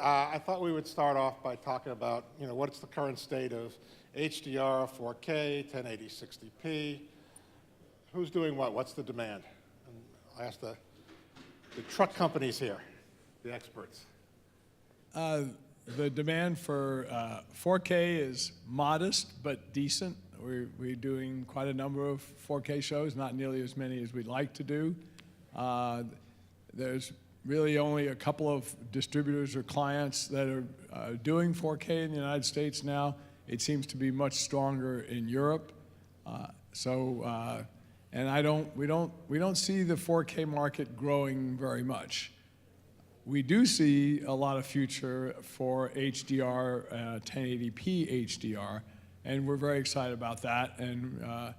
I thought we would start off by talking about, what's the current state of HDR, 4K, 1080, 60p. Who's doing what? What's the demand? And I asked the truck companies here, the experts. The demand for 4K is modest but decent. We're doing quite a number of 4K shows, not nearly as many as we'd like to do. There's really only a couple of distributors or clients that are doing 4K in the United States now. It seems to be much stronger in Europe. And we don't see the 4K market growing very much. We do see a lot of future for HDR, 1080p HDR, and we're very excited about that, and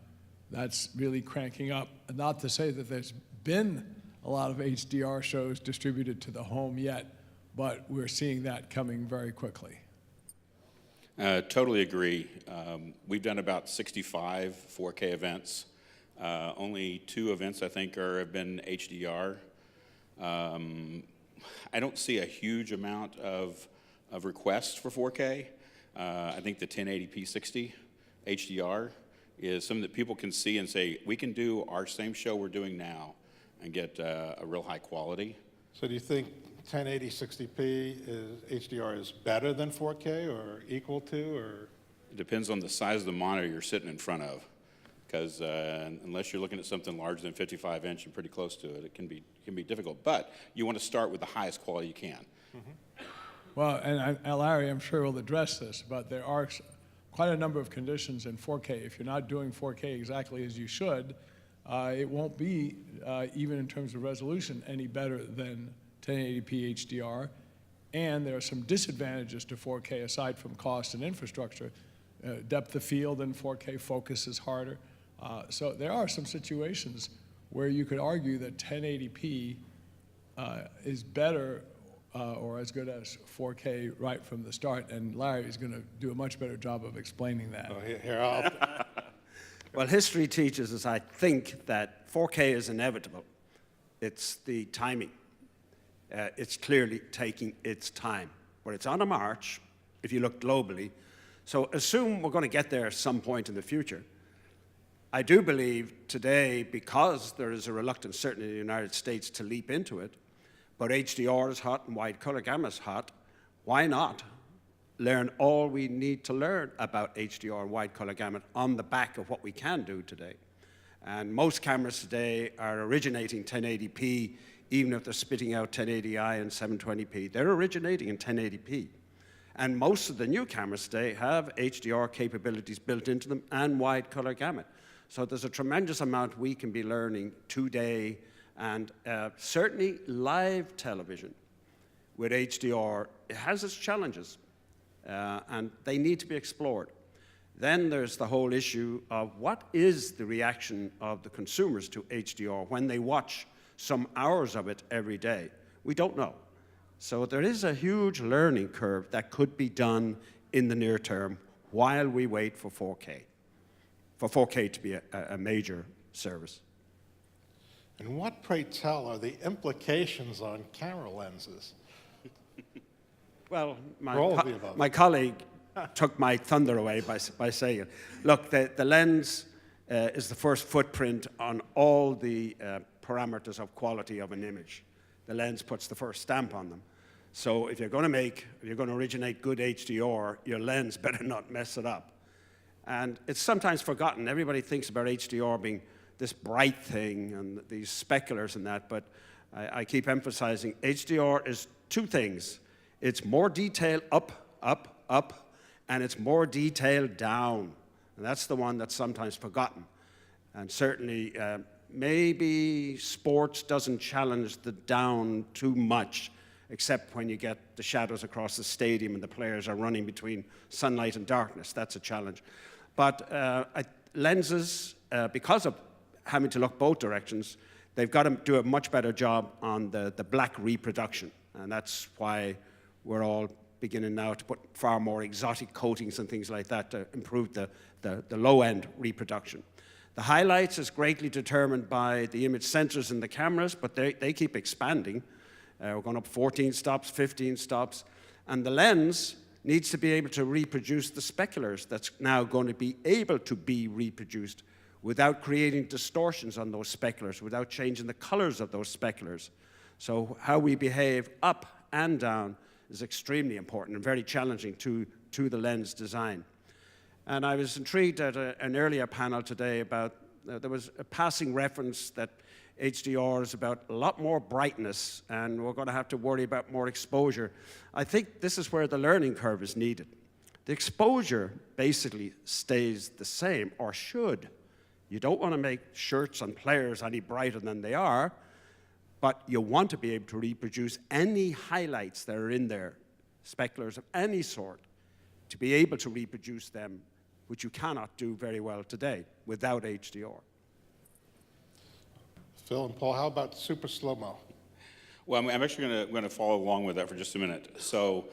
that's really cranking up. Not to say that there's been a lot of HDR shows distributed to the home yet, but we're seeing that coming very quickly. Totally agree. We've done about 65 4K events. Only 2 events, I think, have been HDR. I don't see a huge amount of requests for 4K. I think the 1080p 60 HDR is something that people can see and say, we can do our same show we're doing now and get a real high quality. So do you think 1080 60p HDR is better than 4K or equal to, or? It depends on the size of the monitor you're sitting in front of, because unless you're looking at something larger than 55-inch and pretty close to it, it can be difficult. But you want to start with the highest quality you can. Mm-hmm. Well, and Larry, I'm sure will address this, but there are quite a number of conditions in 4K. If you're not doing 4K exactly as you should, it won't be, even in terms of resolution, any better than 1080p HDR. And there are some disadvantages to 4K aside from cost and infrastructure. Depth of field in 4K, focus is harder. So there are some situations where you could argue that 1080p is better or as good as 4K right from the start, and Larry is going to do a much better job of explaining that. Oh, here I'll Well, history teaches us, I think, that 4K is inevitable. It's the timing. It's clearly taking its time. But it's on a march, if you look globally. So assume we're going to get there at some point in the future. I do believe today, because there is a reluctance, certainly in the United States, to leap into it, but HDR is hot and wide color gamma is hot, why not learn all we need to learn about HDR and wide color gamut on the back of what we can do today? And most cameras today are originating 1080p, even if they're spitting out 1080i and 720p. They're originating in 1080p. And most of the new cameras today have HDR capabilities built into them and wide color gamut. So there's a tremendous amount we can be learning today, and certainly live television with HDR, it has its challenges, and they need to be explored. Then there's the whole issue of what is the reaction of the consumers to HDR when they watch some hours of it every day. We don't know. So there is a huge learning curve that could be done in the near term while we wait for 4K to be a major service. And what, pray tell, are the implications on camera lenses? Well, my colleague took my thunder away by saying, look, the lens is the first footprint on all the parameters of quality of an image. The lens puts the first stamp on them. So if you're going to originate good HDR, your lens better not mess it up. And it's sometimes forgotten. Everybody thinks about HDR being this bright thing and these speculars and that, but I keep emphasizing HDR is 2 things. It's more detail up, up, up, and it's more detail down. And that's the one that's sometimes forgotten. And certainly, maybe sports doesn't challenge the down too much, except when you get the shadows across the stadium and the players are running between sunlight and darkness. That's a challenge. But lenses, because of having to look both directions, they've got to do a much better job on the black reproduction. And that's why we're all beginning now to put far more exotic coatings and things like that to improve the low-end reproduction. The highlights is greatly determined by the image sensors in the cameras, but they keep expanding. We're going up 14 stops, 15 stops. And the lens needs to be able to reproduce the speculars that's now going to be able to be reproduced without creating distortions on those speculars, without changing the colors of those speculars. So how we behave up and down is extremely important and very challenging to the lens design. And I was intrigued at an earlier panel today about, there was a passing reference that HDR is about a lot more brightness and we're going to have to worry about more exposure. I think this is where the learning curve is needed. The exposure basically stays the same, or should. You don't want to make shirts on players any brighter than they are, but you want to be able to reproduce any highlights that are in there, speculars of any sort, to be able to reproduce them, which you cannot do very well today without HDR. Phil and Paul, how about super slow-mo? Well, I'm actually going to follow along with that for just a minute. So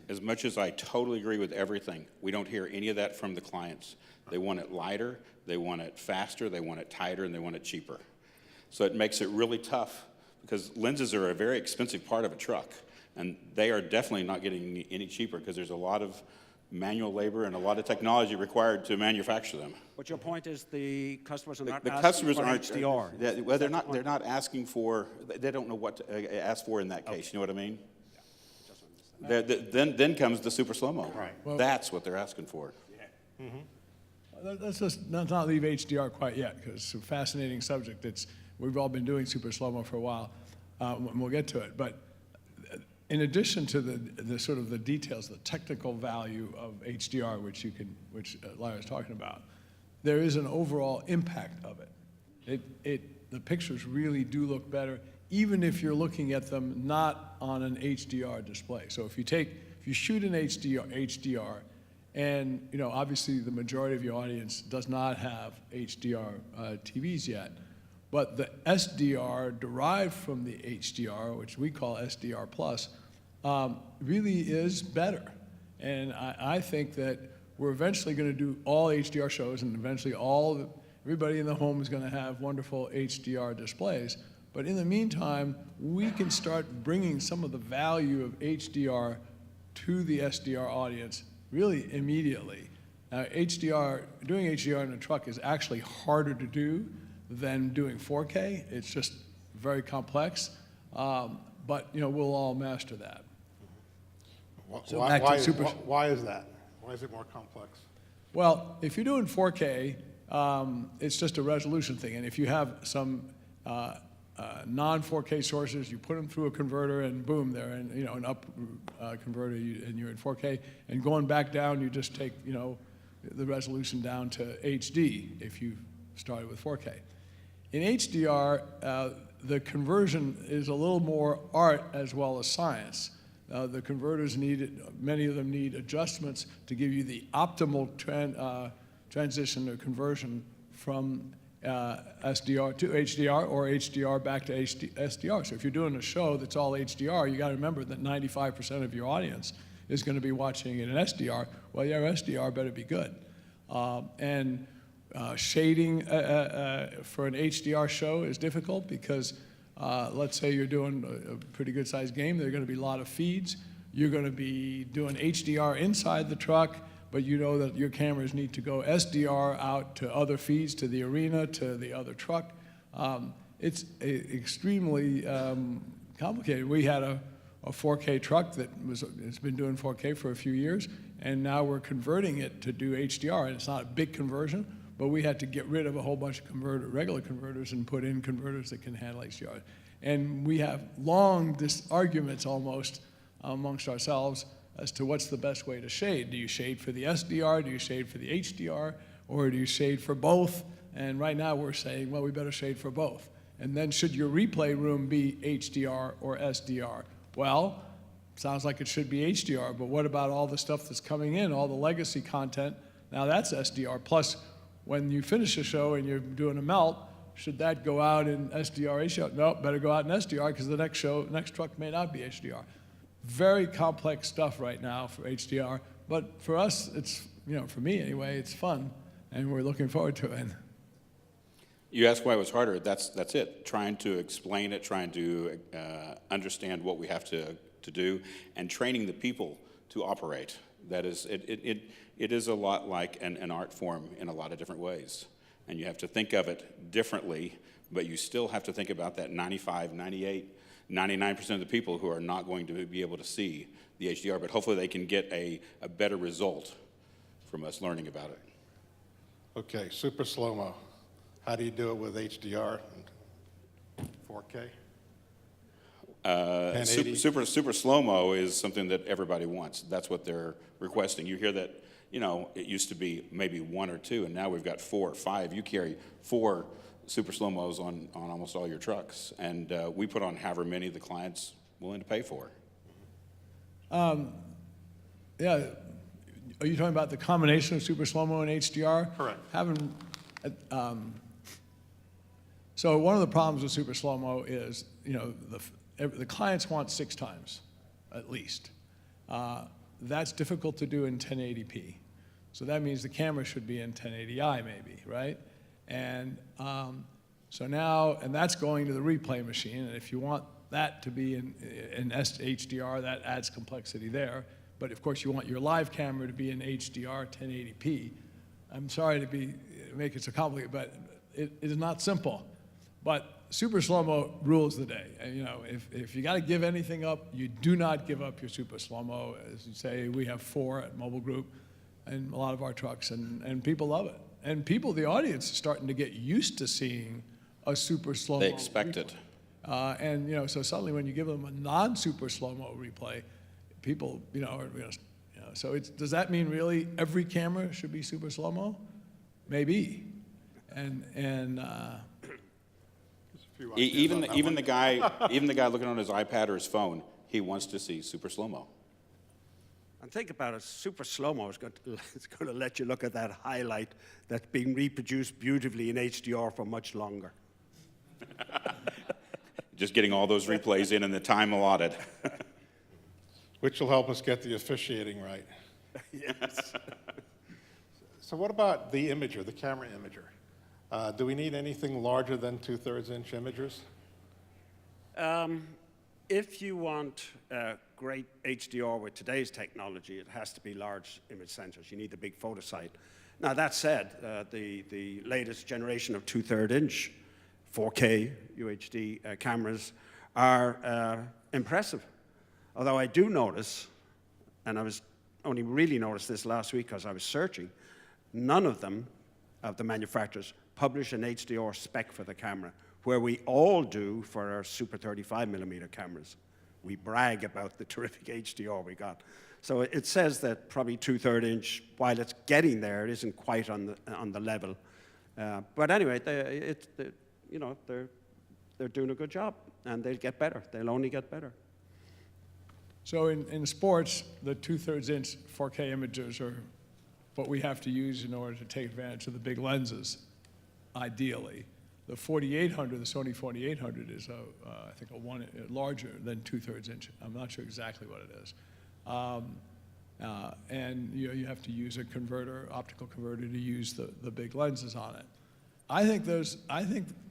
as much as I totally agree with everything, we don't hear any of that from the clients. They want it lighter, they want it faster, they want it tighter, and they want it cheaper. So it makes it really tough because lenses are a very expensive part of a truck, and they are definitely not getting any cheaper because there's a lot of manual labor and a lot of technology required to manufacture them. But your point is the customers are not The asking customers for aren't HDR. well, they're not asking for. They don't know what to ask for in that case. You know what I mean? Then comes the super slow-mo. Right. Well, that's what they're asking for. Let's just not leave HDR quite yet, because it's a fascinating subject. We've all been doing super slow-mo for a while, and we'll get to it. But in addition to the sort of the details, the technical value of HDR, which Larry's talking about, there is an overall impact of it. The pictures really do look better, even if you're looking at them not on an HDR display. So if you shoot an HDR, and obviously the majority of your audience does not have HDR TVs yet, but the SDR derived from the HDR, which we call SDR plus, really is better. And I think that we're eventually going to do all HDR shows, and eventually everybody in the home is going to have wonderful HDR displays. But in the meantime, we can start bringing some of the value of HDR to the SDR audience really immediately. Now, doing HDR in a truck is actually harder to do than doing 4K. It's just very complex, but we'll all master that. So Why back to is super- why is that? Why is it more complex? Well, if you're doing 4K, it's just a resolution thing, and if you have some non-4K sources, you put them through a converter, and boom, they're in an up converter, and you're in 4K. And going back down, you just take the resolution down to HD if you started with 4K. In HDR, the conversion is a little more art as well as science. The converters many of them need adjustments to give you the optimal transition or conversion from SDR to HDR or HDR back to SDR. So if you're doing a show that's all HDR, you got to remember that 95% of your audience is going to be watching it in SDR. Well, your SDR better be good. And shading for an HDR show is difficult because let's say you're doing a pretty good sized game, there are going to be a lot of feeds. You're going to be doing HDR inside the truck, but you know that your cameras need to go SDR out to other feeds, to the arena, to the other truck. It's extremely complicated. We had a 4K truck it's been doing 4K for a few years, and now we're converting it to do HDR, and it's not a big conversion, but we had to get rid of a whole bunch of regular converters and put in converters that can handle HDR. And we have long arguments almost amongst ourselves as to what's the best way to shade. Do you shade for the SDR? Do you shade for the HDR? Or do you shade for both? And right now we're saying, well, we better shade for both. And then should your replay room be HDR or SDR? Well, sounds like it should be HDR, but what about all the stuff that's coming in, all the legacy content? Now that's SDR. Plus, when you finish a show and you're doing a melt, should that go out in SDR, HDR? No, better go out in SDR because the next truck may not be HDR. Very complex stuff right now for HDR, but for us, it's, for me anyway, it's fun, and we're looking forward to it. You ask why it was harder. That's it. Trying to explain it, trying to understand what we have to to do, and training the people to operate. That is, it is a lot like an art form in a lot of different ways. And you have to think of it differently, but you still have to think about that 95, 98, 99% of the people who are not going to be able to see the HDR, but hopefully they can get a better result from us learning about it. Okay, super slow-mo. How do you do it with HDR and 4K? 1080? Super slow-mo is something that everybody wants. That's what they're requesting. You hear that, you know, it used to be maybe 1 or 2, and now we've got 4 or 5. You carry 4 super slow-mos on almost all your trucks, and we put on however many the client's willing to pay for. Yeah, are you talking about the combination of super slow-mo and HDR? Correct. So one of the problems with super slow-mo is, you know, the clients want 6 times, at least. That's difficult to do in 1080p. So that means the camera should be in 1080i maybe, right? And so now, and that's going to the replay machine, and if you want that to be in HDR, that adds complexity there. But of course, you want your live camera to be in HDR 1080p. I'm sorry to make it so complicated, but it is not simple. But super slow-mo rules the day. And, you know, if you got to give anything up, you do not give up your super slow-mo. As you say, we have 4 at Mobile Group and a lot of our trucks, and people love it. And people, the audience, is starting to get used to seeing a super slow-mo. They expect it. And, you know, so suddenly when you give them a non-super slow-mo replay, people, you know, so does that mean really every camera should be super slow-mo? Maybe. Even the guy looking on his iPad or his phone, he wants to see super slow-mo. And think about it, super slow-mo is going to let you look at that highlight that's being reproduced beautifully in HDR for much longer. Just getting all those replays in the time allotted. Which will help us get the officiating right. Yes. So what about the imager, the camera imager? Do we need anything larger than 2/3 inch imagers? If you want great HDR with today's technology, it has to be large image sensors. You need the big photo site. Now, that said, the latest generation of 2/3 inch 4K UHD cameras are impressive. Although I do notice, and I was only really noticed this last week because I was searching, none of them, of the manufacturers, publish an HDR spec for the camera, where we all do for our Super 35mm cameras. We brag about the terrific HDR we got. So it says that probably 2/3 inch, while it's getting there, it isn't quite on the level. But anyway, they're doing a good job, and they'll get better. They'll only get better. So in sports, the 2/3 inch 4K imagers are what we have to use in order to take advantage of the big lenses, ideally. The 4800, the Sony 4800 is, I think, larger than 2/3 inch. I'm not sure exactly what it is. And you have to use a converter, optical converter, to use the big lenses on it. I think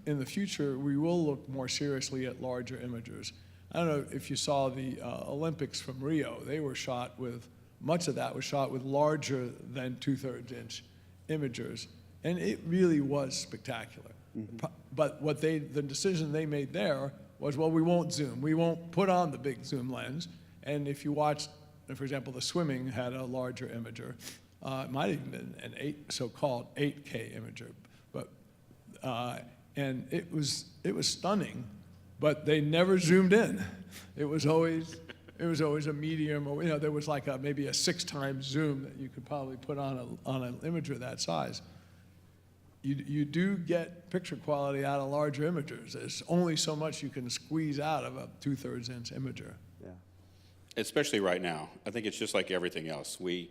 in the future, we will look more seriously at larger imagers. I don't know if you saw the Olympics from Rio. They were shot with, much of that was shot with larger than 2/3 inch imagers. And it really was spectacular. Mm-hmm. But the decision they made there was, well, we won't zoom. We won't put on the big zoom lens. And if you watch, for example, the swimming had a larger imager. It might have even been an so-called 8K imager. But, and it was stunning. But they never zoomed in. It was always a medium, or there was like maybe a 6 times zoom that you could probably put on an imager that size. You do get picture quality out of larger imagers. There's only so much you can squeeze out of a 2/3 inch imager. Yeah. Especially right now. I think it's just like everything else. We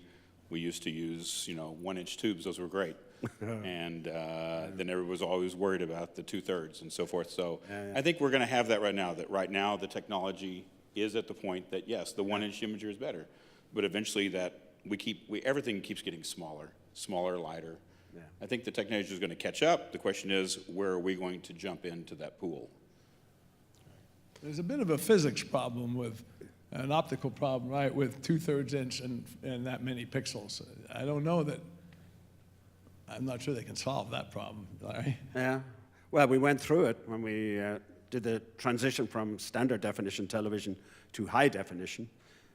used to use 1-inch tubes. Those were great. And then everyone was always worried about the 2/3 and so forth. So I think we're going to have that right now. That right now the technology is at the point that yes, the 1-inch imager is better, but eventually that everything keeps getting smaller, lighter. Yeah. I think the technology is going to catch up. The question is, where are we going to jump into that pool? There's a bit of a physics problem with an optical problem, right, with 2/3 inch and that many pixels. I don't know that, I'm not sure they can solve that problem, Larry. Yeah. Well, we went through it when we did the transition from standard definition television to high definition.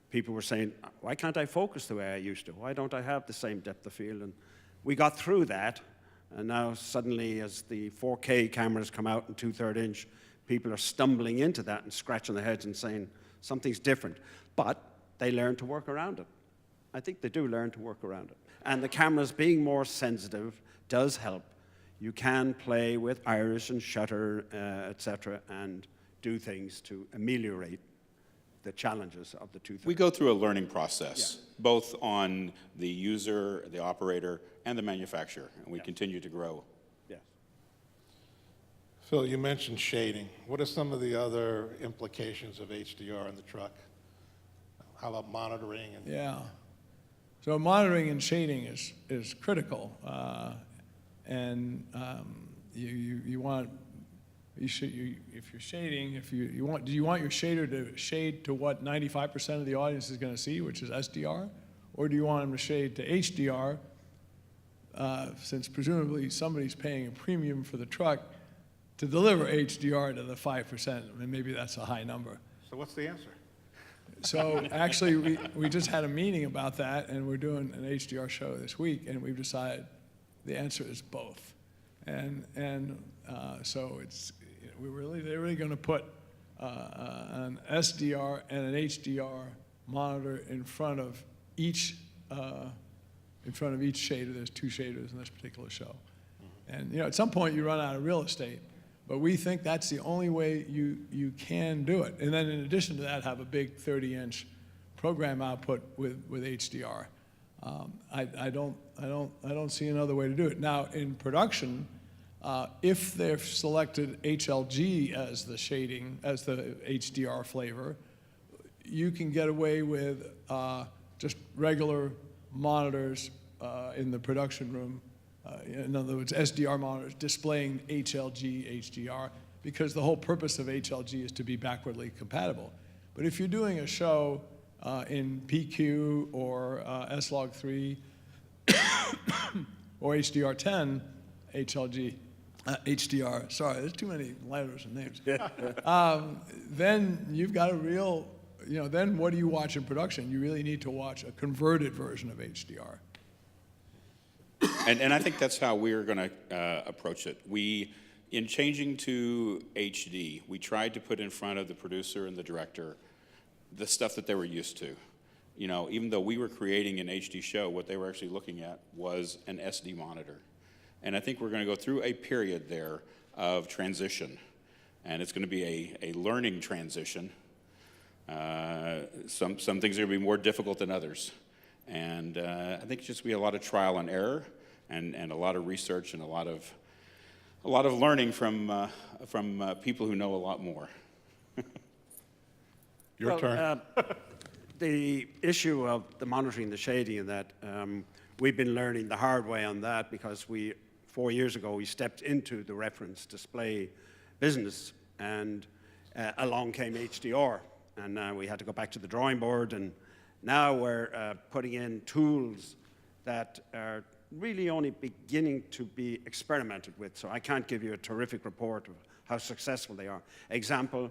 People were saying, why can't I focus the way I used to? Why don't I have the same depth of field? And we got through that, and now suddenly as the 4K cameras come out in 2/3 inch, people are stumbling into that and scratching their heads and saying, something's different. But they learn to work around it. I think they do learn to work around it. And the cameras being more sensitive does help. You can play with iris and shutter, et cetera, and do things to ameliorate the challenges of the 2/3. We go through a learning process, both on the user, the operator, and the manufacturer, and we continue to grow. Yes. Phil, you mentioned shading. What are some of the other implications of HDR in the truck? How about monitoring? And Yeah. So monitoring and shading is critical, and you want, if you're shading, do you want your shader to shade to what 95% of the audience is going to see, which is SDR, or do you want them to shade to HDR, since presumably somebody's paying a premium for the truck to deliver HDR to the 5%? I mean, maybe that's a high number. so what's the answer? So actually, we just had a meeting about that, and we're doing an HDR show this week, and we've decided the answer is both. And so it's, they're really going to put an SDR and an HDR monitor in front of each shader. There's 2 shaders in this particular show. And at some point you run out of real estate, but we think that's the only way you can do it. And then in addition to that, have a big 30-inch program output with HDR. I don't see another way to do it. Now in production, if they've selected HLG as the shading, as the HDR flavor, you can get away with just regular monitors in the production room. In other words, SDR monitors displaying HLG, HDR, because the whole purpose of HLG is to be backwardly compatible. But if you're doing a show in PQ or S-Log3 or HDR10, HLG, HDR, sorry, there's too many letters and names. Then you've got a real, then what do you watch in production? You really need to watch a converted version of HDR. And I think that's how we're going to approach it. In changing to HD, we tried to put in front of the producer and the director the stuff that they were used to. Even though we were creating an HD show, what they were actually looking at was an SD monitor. And I think we're going to go through a period there of transition. And it's going to be a learning transition. Some things are going to be more difficult than others. And I think it's just be a lot of trial and error, and a lot of research, and a lot of learning from people who know a lot more. Your turn. The issue of the monitoring, the shading, and that we've been learning the hard way on that, because 4 years ago we stepped into the reference display business, and along came HDR, and we had to go back to the drawing board, and now we're putting in tools that are really only beginning to be experimented with. So I can't give you a terrific report of how successful they are. Example,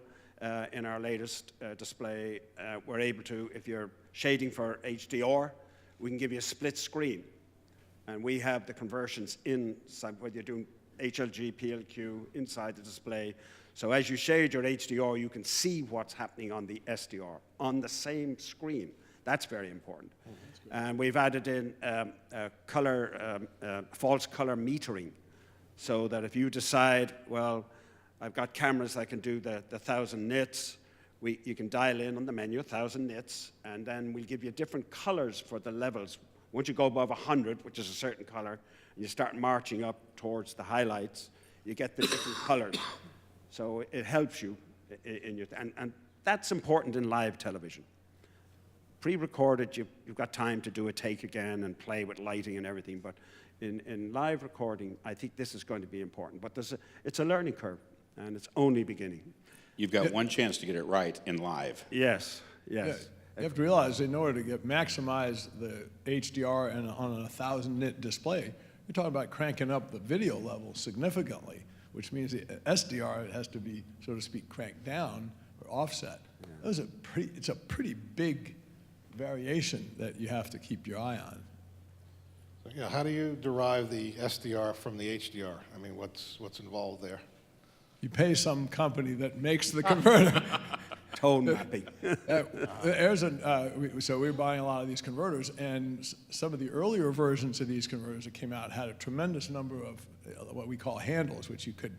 in our latest display, we're able to, if you're shading for HDR, we can give you a split screen. And we have the conversions inside, whether you're doing HLG, PLQ, inside the display. So as you shade your HDR, you can see what's happening on the SDR on the same screen. That's very important. And we've added in false color metering, so that if you decide, well, I've got cameras that can do the 1,000 nits, you can dial in on the menu, 1,000 nits, and then we'll give you different colors for the levels. Once you go above 100, which is a certain color, and you start marching up towards the highlights, you get the different colors. So it helps you in your, and that's important in live television. Pre-recorded, you've got time to do a take again and play with lighting and everything, but in live recording, I think this is going to be important. But it's a learning curve, and it's only beginning. You've got one chance to get it right in live. Yes, Yes. You have to realize in order to maximize the HDR and on a 1,000 nit display, you're talking about cranking up the video level significantly, which means the SDR has to be, so to speak, cranked down or offset. Yeah. It's a pretty big variation that you have to keep your eye on. So, yeah, how do you derive the SDR from the HDR? I mean, what's involved there? You pay some company that makes the converter. Tone mapping. So we're buying a lot of these converters, and some of the earlier versions of these converters that came out had a tremendous number of what we call handles, which you could,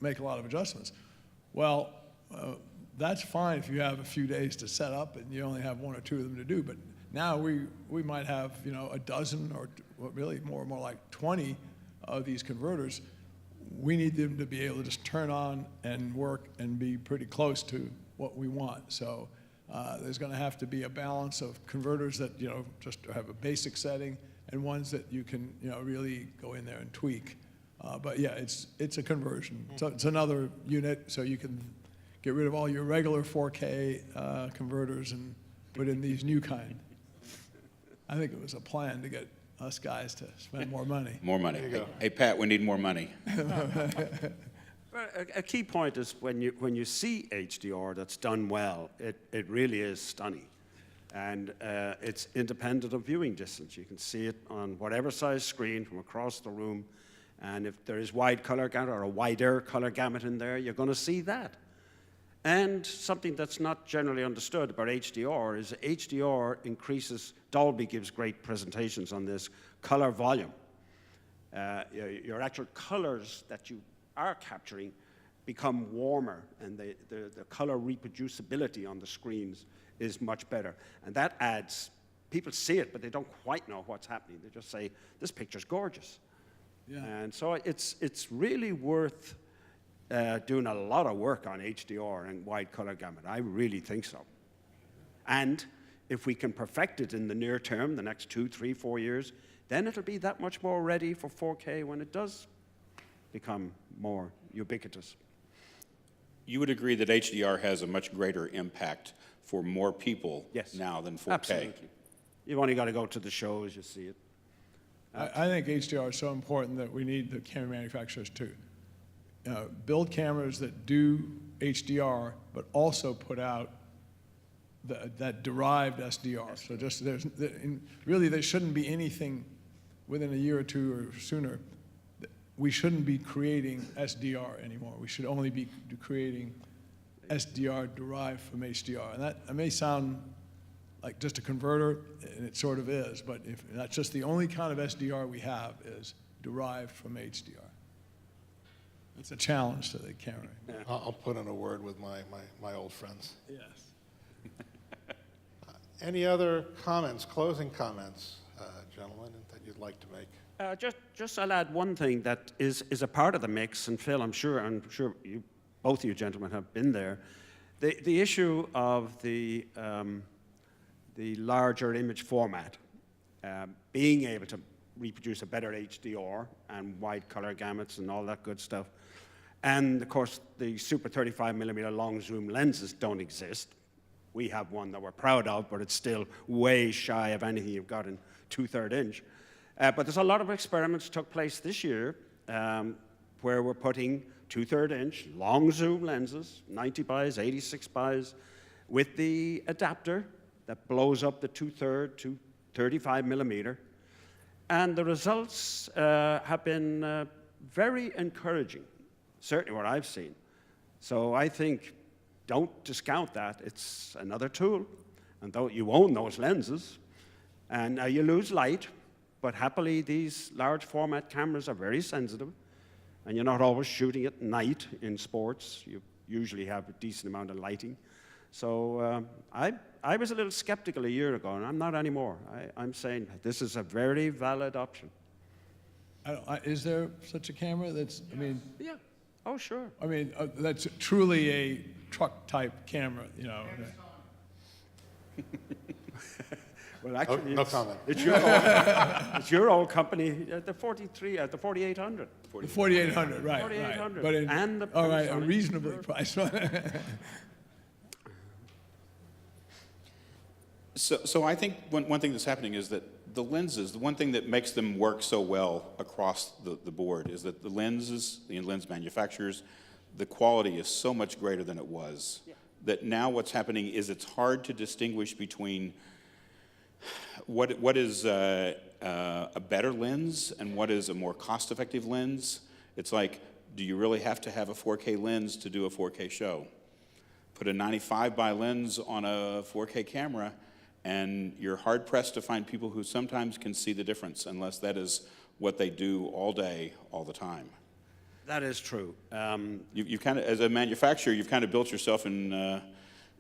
make a lot of adjustments. Well, that's fine if you have a few days to set up and you only have one or two of them to do. But now we might have a dozen or really more like 20 of these converters. We need them to be able to just turn on and work and be pretty close to what we want. So there's going to have to be a balance of converters that just have a basic setting and ones that you can really go in there and tweak. But yeah, it's a conversion. So it's another unit, so you can get rid of all your regular 4K converters and put in these new kind. I think it was a plan to get us guys to spend more money. More money. There you go. Hey, Pat, we need more money. Well, a key point is when you see HDR that's done well, it really is stunning. And it's independent of viewing distance. You can see it on whatever size screen from across the room. And if there is wide color gamut or a wider color gamut in there, you're going to see that. And something that's not generally understood about HDR is HDR increases, Dolby gives great presentations on this, color volume. Your actual colors that you are capturing become warmer, and the color reproducibility on the screens is much better. And that adds, people see it, but they don't quite know what's happening. They just say, this picture's gorgeous. Yeah. And so it's really worth doing a lot of work on HDR and wide color gamut. I really think so. And if we can perfect it in the near term, the next 2, 3, 4 years, then it'll be that much more ready for 4K when it does become more ubiquitous. You would agree that HDR has a much greater impact for more people now than 4K? Absolutely. You've only got to go to the shows, you see it. I think HDR is so important that we need the camera manufacturers to build cameras that do HDR, but also put out that derived SDR. So just really there shouldn't be anything within a year or two or sooner. We shouldn't be creating SDR anymore. We should only be creating SDR derived from HDR. And that may sound like just a converter, and it sort of is, but if that's just the only kind of SDR we have is derived from HDR. It's a challenge to the camera. Yeah. I'll put in a word with my old friends. Yes. Any other comments, closing comments, gentlemen, that you'd like to make? Just I'll add one thing that is a part of the mix, and Phil, I'm sure you, both of you gentlemen have been there. The issue of the larger image format, being able to reproduce a better HDR and wide color gamuts and all that good stuff. And of course, the super 35mm long zoom lenses don't exist. We have one that we're proud of, but it's still way shy of anything you've got in 2/3 inch. But there's a lot of experiments took place this year where we're putting 2/3 inch long zoom lenses, 90 bys, 86 bys, with the adapter that blows up the 2/3 to 35mm. And the results have been very encouraging, certainly what I've seen. So I think don't discount that. It's another tool. And though you own those lenses, and you lose light, but happily these large format cameras are very sensitive, and you're not always shooting at night in sports. You usually have a decent amount of lighting. So I was a little skeptical a year ago, and I'm not anymore. I'm saying this is a very valid option. Is there such a camera that's, I mean... Yeah. Oh, sure. I mean, that's truly a truck-type camera, you know. Well, actually, no comment. It's your old company, the 4800. The 4800, right. 4800. But And the all right, a Panasonic. reasonably priced one. So I think one thing that's happening is that the lenses, the one thing that makes them work so well across the board is that the lenses, the lens manufacturers, the quality is so much greater than it was. Yeah. That now what's happening is it's hard to distinguish between what is a better lens and what is a more cost-effective lens. It's like, do you really have to have a 4K lens to do a 4K show? Put a 95 by lens on a 4K camera, and you're hard-pressed to find people who sometimes can see the difference, unless that is what they do all day, all the time. That is true. You've kind of, as a manufacturer, you've kind of built yourself in.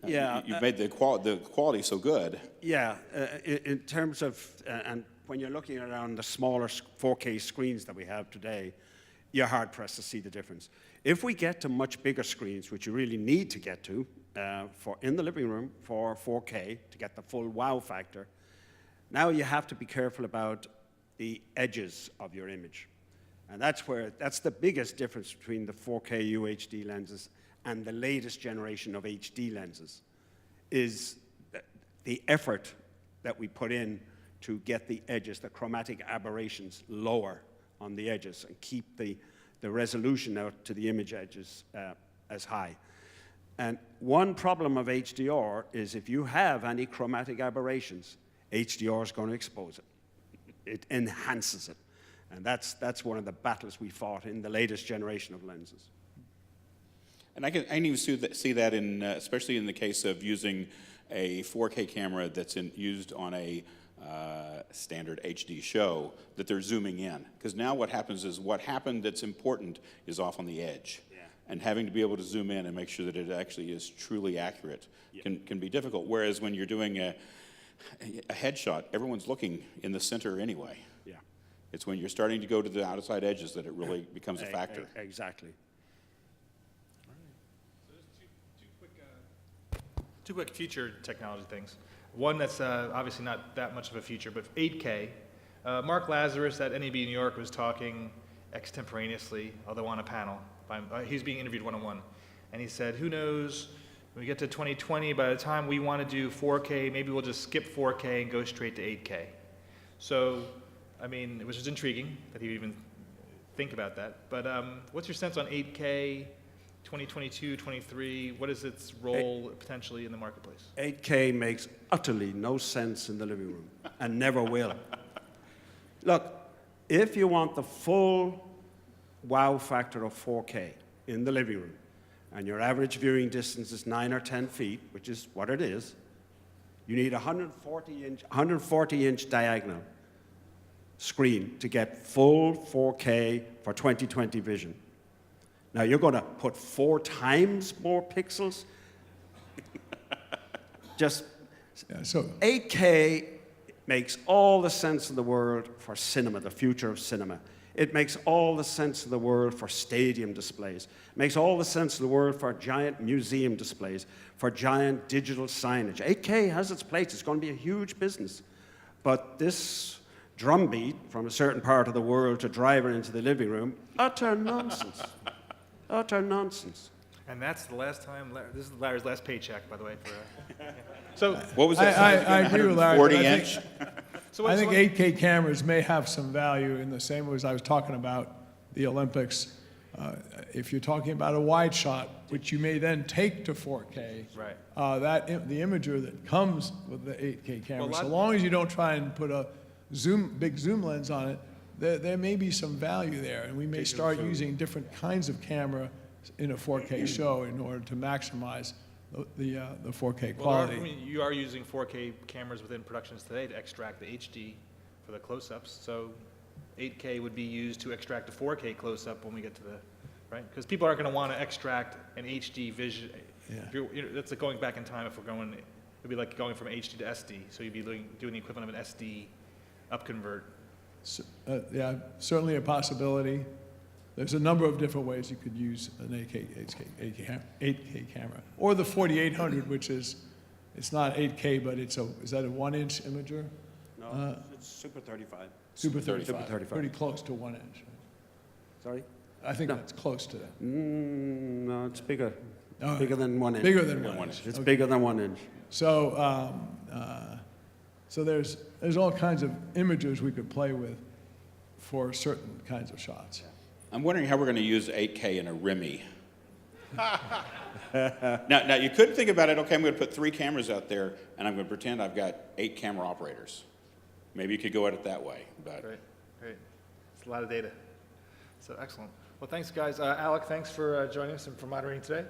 You've made the quality so good. Yeah, in terms of, and when you're looking around the smaller 4K screens that we have today, you're hard-pressed to see the difference. If we get to much bigger screens, which you really need to get to for in the living room for 4K to get the full wow factor, now you have to be careful about the edges of your image. And that's the biggest difference between the 4K UHD lenses and the latest generation of HD lenses, is the effort that we put in to get the edges, the chromatic aberrations, lower on the edges and keep the resolution out to the image edges as high. And one problem of HDR is if you have any chromatic aberrations, HDR is going to expose it. It enhances it. And that's one of the battles we fought in the latest generation of lenses. And I can even see that in, especially in the case of using a 4K camera that's used on a standard HD show, that they're zooming in. Because now what happens is what happened that's important is off on the edge. Yeah. And having to be able to zoom in and make sure that it actually is truly accurate can be difficult. Whereas when you're doing a headshot, everyone's looking in the center anyway. Yeah. It's when you're starting to go to the outside edges that it really becomes a factor. Exactly. Two quick future technology things. One that's obviously not that much of a future, but 8K. Mark Lazarus at NAB New York was talking extemporaneously, although on a panel. He was being interviewed one-on-one. And he said, who knows, when we get to 2020, by the time we want to do 4K, maybe we'll just skip 4K and go straight to 8K. So, I mean, it was just intriguing that he would even think about that. But what's your sense on 8K? 2022, 23, what is its role potentially in the marketplace? 8K makes utterly no sense in the living room and never will. Look, if you want the full wow factor of 4K in the living room and your average viewing distance is 9 or 10 feet, which is what it is, you need a 140-inch diagonal screen to get full 4K for 20/20 vision. Now, you're going to put 4 times more pixels? Just, so 8K makes all the sense in the world for cinema, the future of cinema. It makes all the sense in the world for stadium displays. It makes all the sense in the world for giant museum displays, for giant digital signage. 8K has its place. It's going to be a huge business. But this drumbeat from a certain part of the world to drive it into the living room, utter nonsense. Utter nonsense. And that's the last time, this is Larry's last paycheck, by the way. So what was that? I agree with Larry. 40 inch? I think 8K cameras may have some value in the same way as I was talking about the Olympics. If you're talking about a wide shot, which you may then take to 4K, right. The imager that comes with the 8K camera, so long as you don't try and put a big zoom lens on it, there may be some value there, and we may start using different kinds of camera in a 4K show in order to maximize the 4K quality. Well, you are using 4K cameras within productions today to extract the HD for the close-ups, so 8K would be used to extract a 4K close-up when we get to the, right? Because people aren't going to want to extract an HD vision. Yeah. That's like going back in time. If we're going, it'd be like going from HD to SD, so you'd be doing the equivalent of an SD upconvert. Yeah, certainly a possibility. There's a number of different ways you could use an 8K camera. Or the 4800, which is, it's not 8K, but is that a 1-inch imager? No, it's Super 35. Super 35. Super 35. Pretty close to 1 inch. Sorry? I think that's close to that. No, it's bigger. Oh, bigger than 1 inch. Bigger than 1 inch. It's okay. bigger than 1 inch. So So there's all kinds of images we could play with for certain kinds of shots. I'm wondering how we're going to use 8K in a RIMI. Now, you could think about it, okay, I'm going to put 3 cameras out there, and I'm going to pretend I've got 8 camera operators. Maybe you could go at it that way. But Great, great. It's a lot of data. So excellent. Well, thanks, guys. Alec, thanks for joining us and for moderating today.